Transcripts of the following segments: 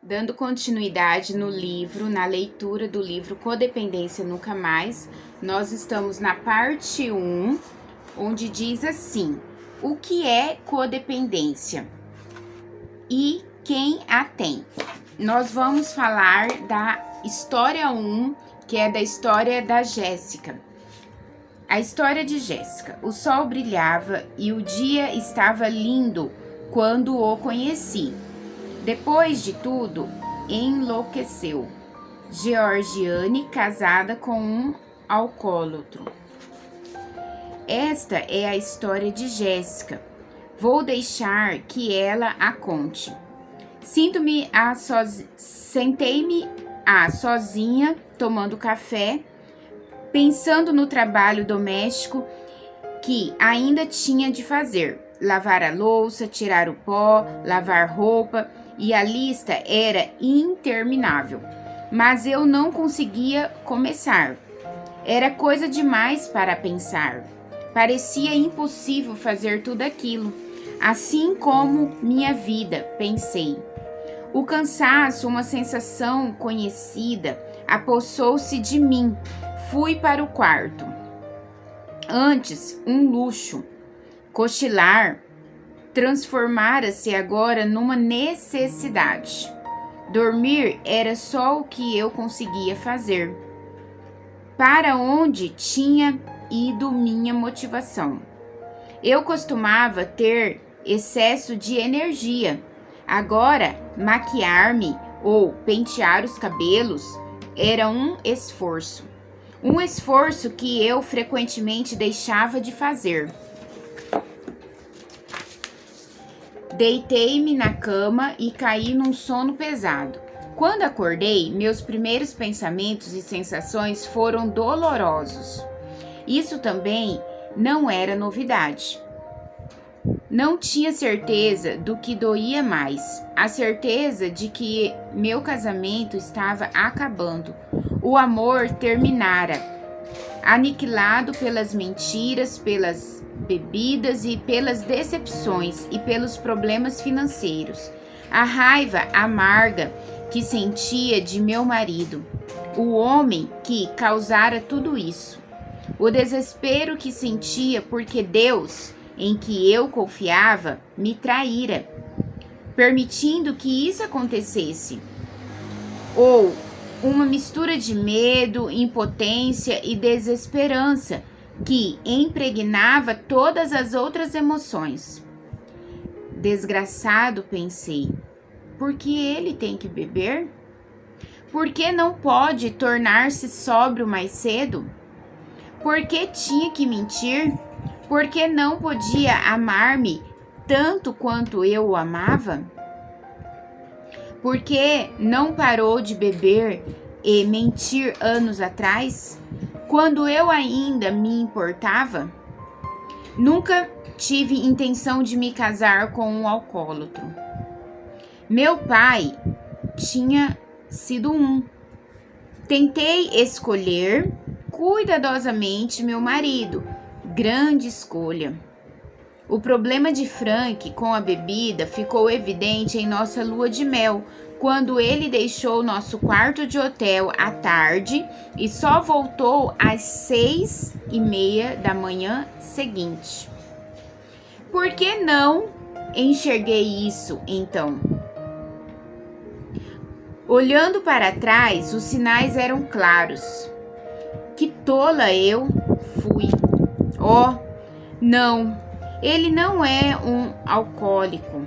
Dando continuidade na leitura do livro Codependência Nunca Mais, nós estamos na parte 1, onde diz assim: o que é codependência e quem a tem? Nós vamos falar da história 1, que é da história da Jéssica. A história de Jéssica. O sol brilhava e o dia estava lindo quando o conheci. Depois de tudo, enlouqueceu. Georgiane, casada com um alcoólatra. Esta é a história de Jéssica. Vou deixar que ela a conte. Sentei-me sozinha, tomando café, pensando no trabalho doméstico que ainda tinha de fazer. Lavar a louça, tirar o pó, lavar roupa, e a lista era interminável. Mas eu não conseguia começar. Era coisa demais para pensar. Parecia impossível fazer tudo aquilo. Assim como minha vida, pensei. O cansaço, uma sensação conhecida, apossou-se de mim. Fui para o quarto. Antes, um luxo. Cochilar transformara-se agora numa necessidade. Dormir era só o que eu conseguia fazer. Para onde tinha ido minha motivação? Eu costumava ter excesso de energia. Agora, maquiar-me ou pentear os cabelos era um esforço. Um esforço que eu frequentemente deixava de fazer. Deitei-me na cama e caí num sono pesado. Quando acordei, meus primeiros pensamentos e sensações foram dolorosos. Isso também não era novidade. Não tinha certeza do que doía mais. A certeza de que meu casamento estava acabando. O amor terminara, aniquilado pelas mentiras, pelas bebidas e pelas decepções e pelos problemas financeiros. A raiva amarga que sentia de meu marido, o homem que causara tudo isso. O desespero que sentia porque Deus, em que eu confiava, me traíra, permitindo que isso acontecesse. Ou uma mistura de medo, impotência e desesperança que impregnava todas as outras emoções. Desgraçado, pensei. Por que ele tem que beber? Por que não pode tornar-se sóbrio mais cedo? Por que tinha que mentir? Por que não podia amar-me tanto quanto eu o amava? Por que não parou de beber e mentir anos atrás, quando eu ainda me importava? Nunca tive intenção de me casar com um alcoólatra. Meu pai tinha sido um. Tentei escolher cuidadosamente meu marido. Grande escolha. O problema de Frank com a bebida ficou evidente em nossa lua de mel, quando ele deixou nosso quarto de hotel à tarde e só voltou às 6:30 da manhã seguinte. Por que não enxerguei isso, então? Olhando para trás, os sinais eram claros. Que tola eu fui. Oh, não, ele não é um alcoólico.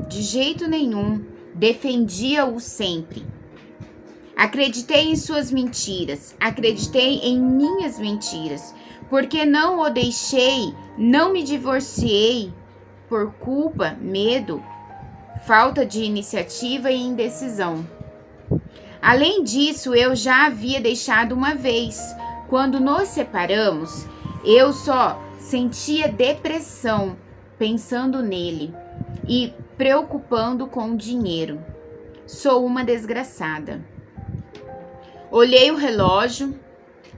De jeito nenhum, defendia-o sempre. Acreditei em suas mentiras, acreditei em minhas mentiras. Porque não o deixei, não me divorciei por culpa, medo, falta de iniciativa e indecisão. Além disso, eu já havia deixado uma vez. Quando nos separamos, eu só sentia depressão pensando nele e preocupando com o dinheiro. Sou uma desgraçada. Olhei o relógio,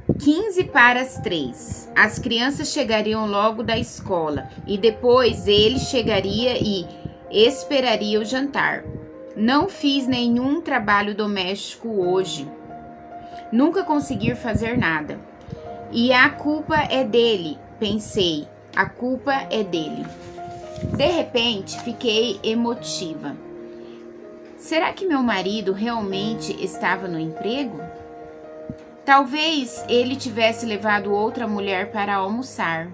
2:45. As crianças chegariam logo da escola e depois ele chegaria e esperaria o jantar. Não fiz nenhum trabalho doméstico hoje. Nunca consegui fazer nada. E a culpa é dele, pensei. A culpa é dele. De repente, fiquei emotiva. Será que meu marido realmente estava no emprego? Talvez ele tivesse levado outra mulher para almoçar.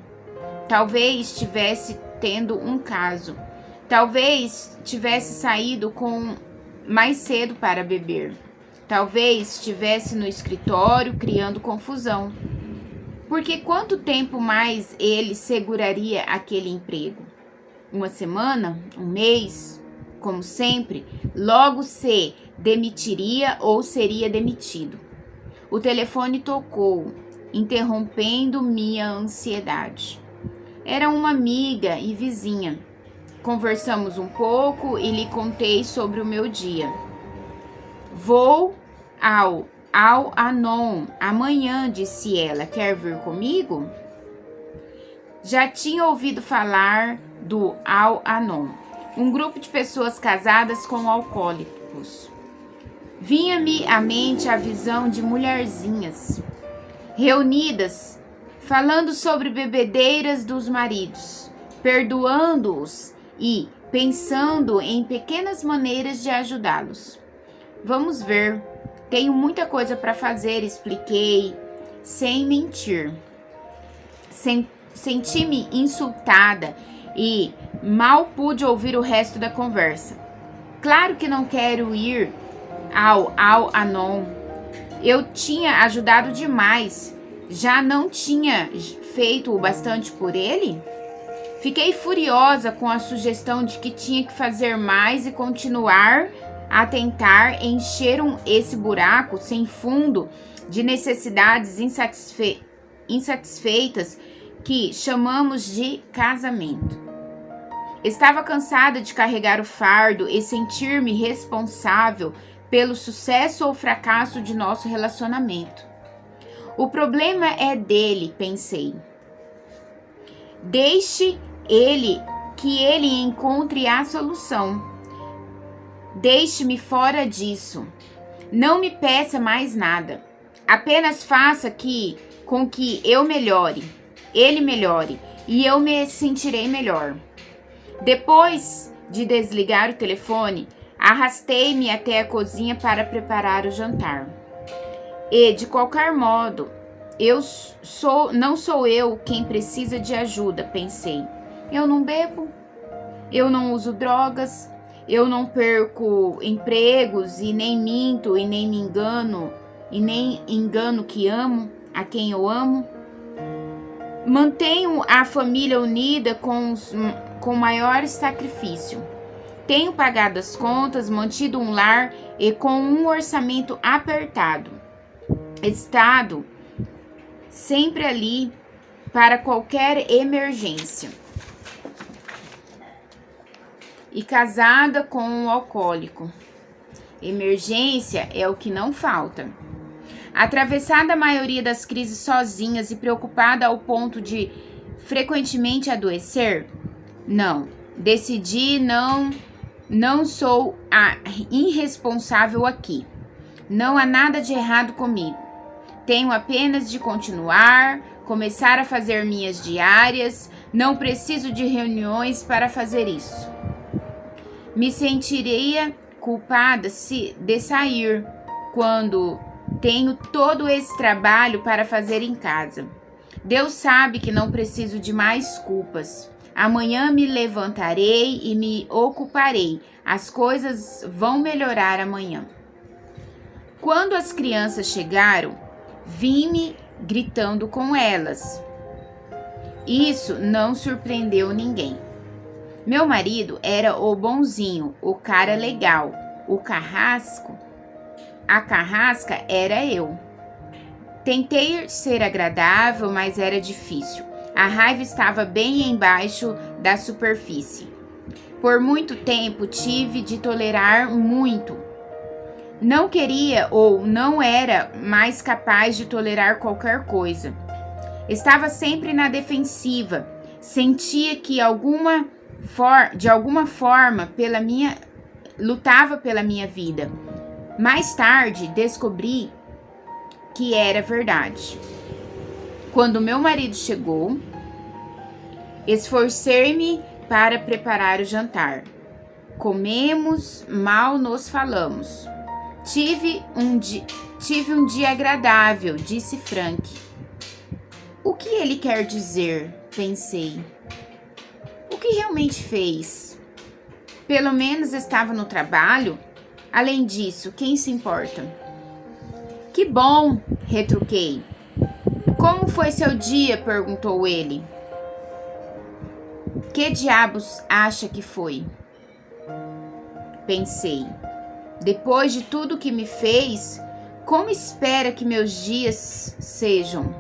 Talvez estivesse tendo um caso. Talvez tivesse saído mais cedo para beber. Talvez estivesse no escritório criando confusão. Porque quanto tempo mais ele seguraria aquele emprego? Uma semana? Um mês? Como sempre, logo se demitiria ou seria demitido. O telefone tocou, interrompendo minha ansiedade. Era uma amiga e vizinha. Conversamos um pouco e lhe contei sobre o meu dia. Vou ao Anon amanhã, disse ela. Quer vir comigo? Já tinha ouvido falar do Al-Anon, um grupo de pessoas casadas com alcoólicos. Vinha-me à mente a visão de mulherzinhas reunidas, falando sobre bebedeiras dos maridos, perdoando-os e pensando em pequenas maneiras de ajudá-los. Vamos ver, tenho muita coisa para fazer, expliquei, sem mentir. Senti-me insultada e mal pude ouvir o resto da conversa. Claro que não quero ir ao Al-Anon. Eu tinha ajudado demais. Já não tinha feito o bastante por ele? Fiquei furiosa com a sugestão de que tinha que fazer mais e continuar a tentar encher esse buraco sem fundo de necessidades insatisfeitas que chamamos de casamento. Estava cansada de carregar o fardo e sentir-me responsável pelo sucesso ou fracasso de nosso relacionamento. O problema é dele, pensei. Deixe que ele encontre a solução. Deixe-me fora disso. Não me peça mais nada. Apenas faça com que eu melhore, ele melhore e eu me sentirei melhor. Depois de desligar o telefone, arrastei-me até a cozinha para preparar o jantar. E, de qualquer modo, não sou eu quem precisa de ajuda, pensei. Eu não bebo, eu não uso drogas, eu não perco empregos e nem minto e nem me engano e nem engano a quem eu amo. Mantenho a família unida com maior sacrifício. Tenho pagado as contas, mantido um lar e com um orçamento apertado. Estado sempre ali para qualquer emergência. E casada com um alcoólico. Emergência é o que não falta. Atravessada a maioria das crises sozinhas e preocupada ao ponto de frequentemente adoecer? Não. Decidi não sou a irresponsável aqui. Não há nada de errado comigo. Tenho apenas de começar a fazer minhas diárias. Não preciso de reuniões para fazer isso. Me sentiria culpada de sair quando tenho todo esse trabalho para fazer em casa. Deus sabe que não preciso de mais culpas. Amanhã me levantarei e me ocuparei. As coisas vão melhorar amanhã. Quando as crianças chegaram, vim-me gritando com elas. Isso não surpreendeu ninguém. Meu marido era o bonzinho, o cara legal. A carrasca era eu. Tentei ser agradável, mas era difícil. A raiva estava bem embaixo da superfície. Por muito tempo tive de tolerar muito. Não queria ou não era mais capaz de tolerar qualquer coisa. Estava sempre na defensiva. Sentia que de alguma forma, pela minha lutava pela minha vida. Mais tarde, descobri que era verdade. Quando meu marido chegou, esforcei-me para preparar o jantar. Comemos, mal nos falamos. Tive um dia agradável, disse Frank. O que ele quer dizer? Pensei. O que realmente fez? Pelo menos estava no trabalho. Além disso, quem se importa? Que bom, retruquei. Como foi seu dia? Perguntou ele. Que diabos acha que foi? Pensei. Depois de tudo que me fez, como espera que meus dias sejam?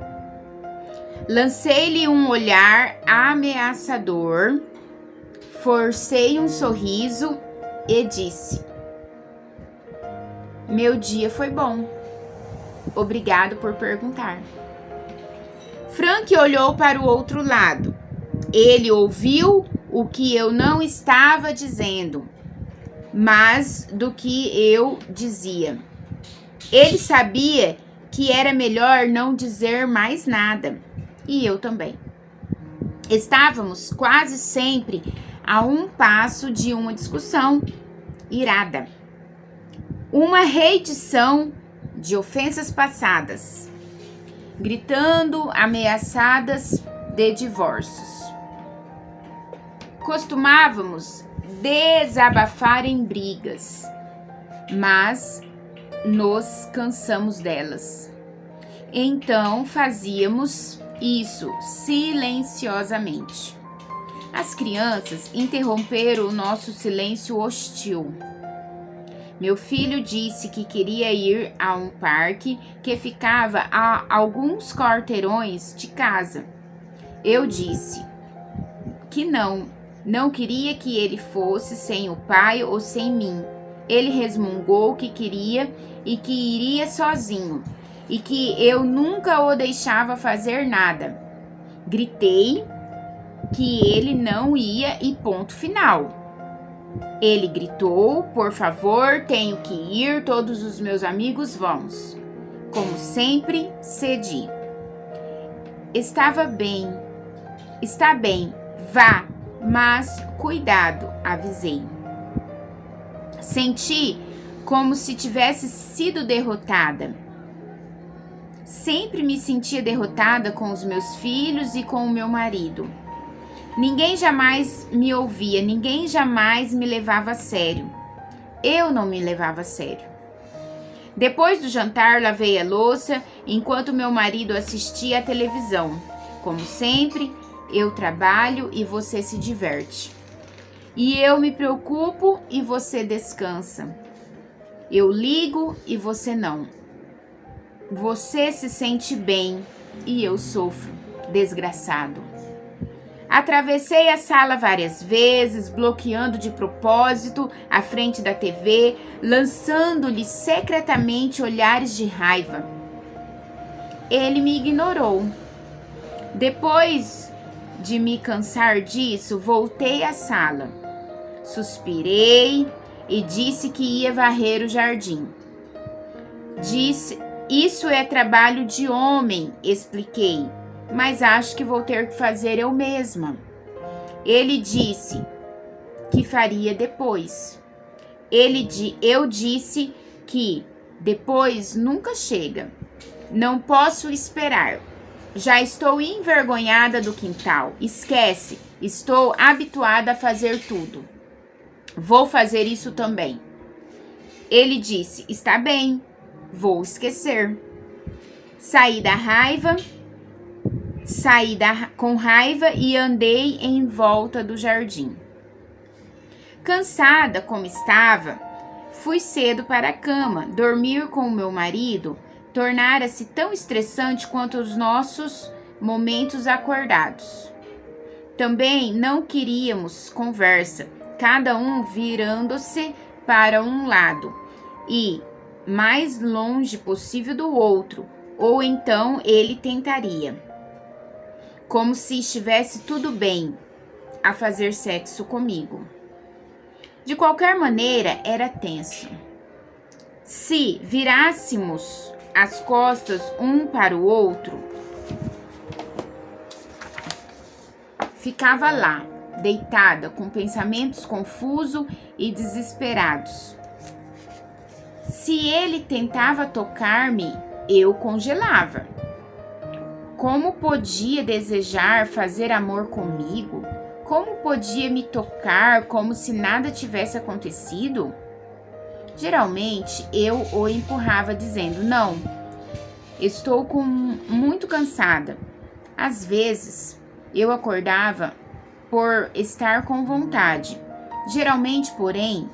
Lancei-lhe um olhar ameaçador, forcei um sorriso e disse: meu dia foi bom. Obrigado por perguntar. Frank olhou para o outro lado. Ele ouviu o que eu não estava dizendo, mas do que eu dizia. Ele sabia que era melhor não dizer mais nada, e eu também. Estávamos quase sempre a um passo de uma discussão irada. Uma reedição de ofensas passadas, gritando ameaçadas de divórcios. Costumávamos desabafar em brigas, mas nos cansamos delas. Então fazíamos isso silenciosamente. As crianças interromperam o nosso silêncio hostil. Meu filho disse que queria ir a um parque que ficava a alguns quarteirões de casa. Eu disse que não queria que ele fosse sem o pai ou sem mim. Ele resmungou que queria e que iria sozinho e que eu nunca o deixava fazer nada. Gritei que ele não ia e ponto final. Ele gritou: por favor, tenho que ir, todos os meus amigos vão. Como sempre, cedi. Está bem, vá, mas cuidado, avisei. Senti como se tivesse sido derrotada. Sempre me sentia derrotada com os meus filhos e com o meu marido. Ninguém jamais me ouvia, ninguém jamais me levava a sério. Eu não me levava a sério. Depois do jantar, lavei a louça enquanto meu marido assistia à televisão. Como sempre, eu trabalho e você se diverte. E eu me preocupo e você descansa. Eu ligo e você não. Você se sente bem e eu sofro, desgraçado. Atravessei a sala várias vezes, bloqueando de propósito a frente da TV, lançando-lhe secretamente olhares de raiva. Ele me ignorou. Depois de me cansar disso, voltei à sala. Suspirei e disse que ia varrer o jardim. Disse: isso é trabalho de homem, expliquei. Mas acho que vou ter que fazer eu mesma. Ele disse que faria depois. Eu disse que depois nunca chega. Não posso esperar. Já estou envergonhada do quintal. Esquece, estou habituada a fazer tudo. Vou fazer isso também. Ele disse: está bem, vou esquecer. Saí com raiva e andei em volta do jardim. Cansada como estava, fui cedo para a cama. Dormir com o meu marido tornara-se tão estressante quanto os nossos momentos acordados. Também não queríamos conversa, cada um virando-se para um lado e mais longe possível do outro, ou então ele tentaria, como se estivesse tudo bem, a fazer sexo comigo. De qualquer maneira, era tenso. Se virássemos as costas um para o outro, ficava lá, deitada, com pensamentos confusos e desesperados. Se ele tentava tocar-me, eu congelava. Como podia desejar fazer amor comigo? Como podia me tocar como se nada tivesse acontecido? Geralmente, eu o empurrava dizendo, não, estou muito cansada. Às vezes, eu acordava por estar com vontade. Geralmente, porém,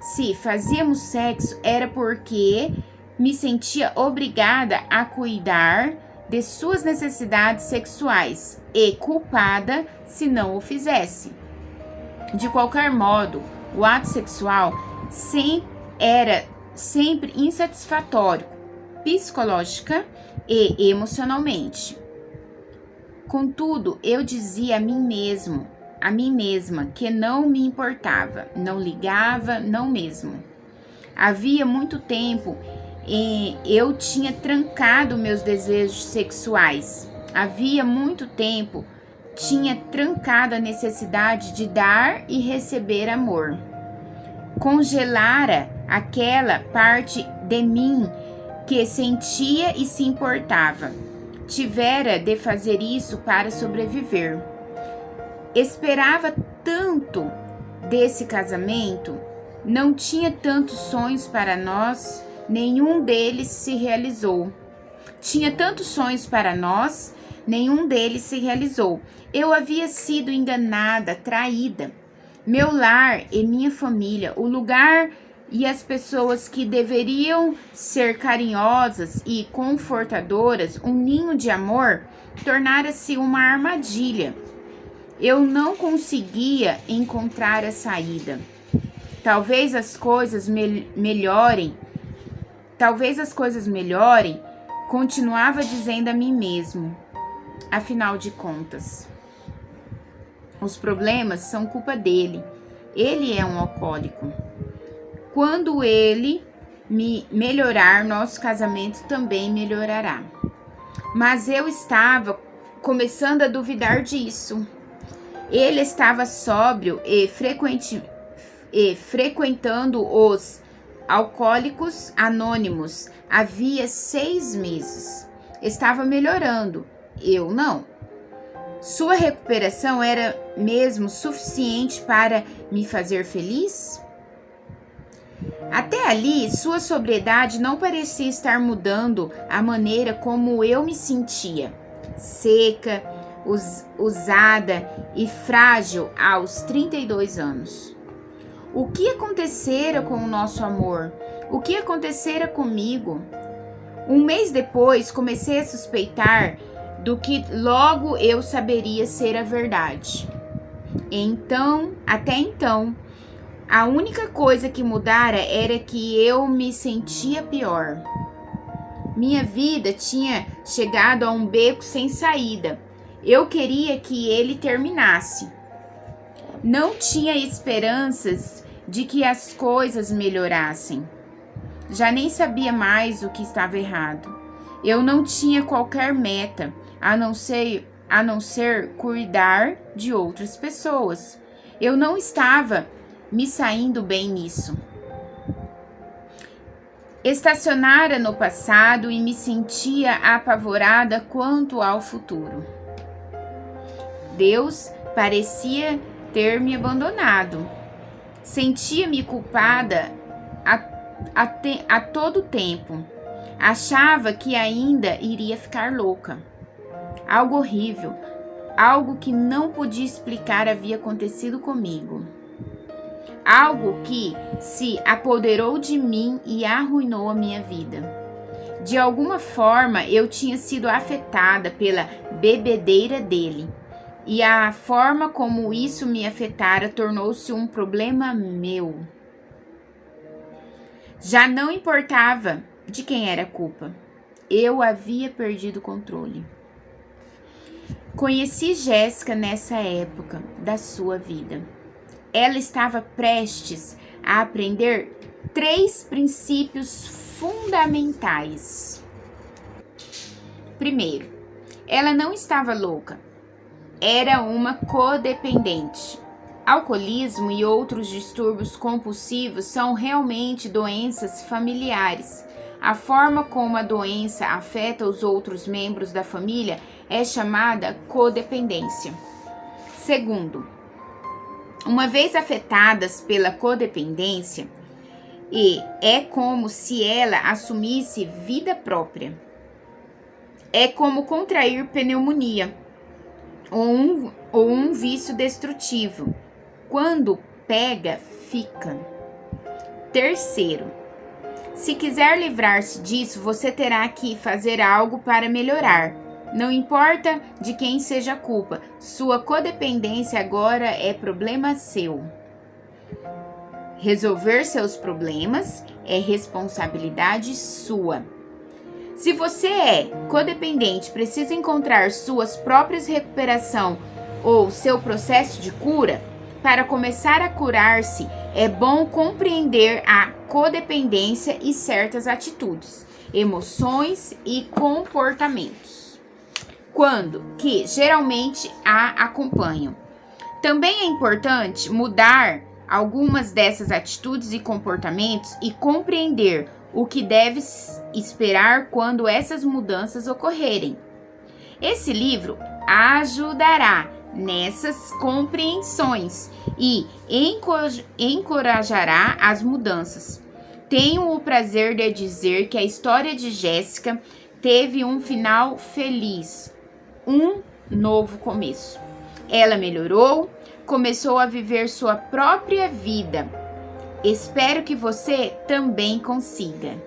se fazíamos sexo era porque me sentia obrigada a cuidar de suas necessidades sexuais e culpada se não o fizesse. De qualquer modo, o ato sexual era sempre insatisfatório, psicológica e emocionalmente. Contudo, eu dizia a mim mesma, que não me importava, não ligava, não mesmo. Havia muito tempo eu tinha trancado meus desejos sexuais. Havia muito tempo tinha trancado a necessidade de dar e receber amor. Congelara aquela parte de mim que sentia e se importava. Tivera de fazer isso para sobreviver. Esperava tanto desse casamento, não tinha tantos sonhos para nós, nenhum deles se realizou. Tinha tantos sonhos para nós, nenhum deles se realizou. Eu havia sido enganada, traída. Meu lar e minha família, o lugar e as pessoas que deveriam ser carinhosas e confortadoras, um ninho de amor, tornara-se uma armadilha. Eu não conseguia encontrar a saída. Talvez as coisas melhorem, continuava dizendo a mim mesmo. Afinal de contas, os problemas são culpa dele. Ele é um alcoólico. Quando ele melhorar, nosso casamento também melhorará. Mas eu estava começando a duvidar disso. Ele estava sóbrio e frequentando os Alcoólicos Anônimos havia 6 meses. Estava melhorando. Eu não. Sua recuperação era mesmo suficiente para me fazer feliz? Até ali, sua sobriedade não parecia estar mudando a maneira como eu me sentia. Seca, usada e frágil aos 32 anos. O que acontecera com o nosso amor? O que acontecera comigo? Um mês depois, comecei a suspeitar do que logo eu saberia ser a verdade. Até então, a única coisa que mudara era que eu me sentia pior. Minha vida tinha chegado a um beco sem saída. Eu queria que ele terminasse. Não tinha esperanças de que as coisas melhorassem. Já nem sabia mais o que estava errado. Eu não tinha qualquer meta, a não ser cuidar de outras pessoas. Eu não estava me saindo bem nisso. Estacionara no passado e me sentia apavorada quanto ao futuro. Deus parecia ter me abandonado. Sentia-me culpada a todo tempo. Achava que ainda iria ficar louca. Algo horrível, algo que não podia explicar havia acontecido comigo. Algo que se apoderou de mim e arruinou a minha vida. De alguma forma, eu tinha sido afetada pela bebedeira dele. E a forma como isso me afetara tornou-se um problema meu. Já não importava de quem era a culpa. Eu havia perdido o controle. Conheci Jéssica nessa época da sua vida. ela estava prestes a aprender 3 princípios fundamentais. Primeiro, ela não estava louca, era uma codependente. Alcoolismo e outros distúrbios compulsivos são realmente doenças familiares. A forma como a doença afeta os outros membros da família é chamada codependência. Segundo, uma vez afetadas pela codependência, é como se ela assumisse vida própria. É como contrair pneumonia ou um vício destrutivo. Quando pega, fica. Terceiro, se quiser livrar-se disso, você terá que fazer algo para melhorar. Não importa de quem seja a culpa, sua codependência agora é problema seu. Resolver seus problemas é responsabilidade sua. Se você é codependente, precisa encontrar suas próprias recuperação ou seu processo de cura. Para começar a curar-se, é bom compreender a codependência e certas atitudes, emoções e comportamentos, que geralmente a acompanham. Também é importante mudar algumas dessas atitudes e comportamentos e compreender o que deve esperar quando essas mudanças ocorrerem. Esse livro ajudará nessas compreensões e encorajará as mudanças. Tenho o prazer de dizer que a história de Jéssica teve um final feliz, um novo começo. Ela melhorou, começou a viver sua própria vida. Espero que você também consiga.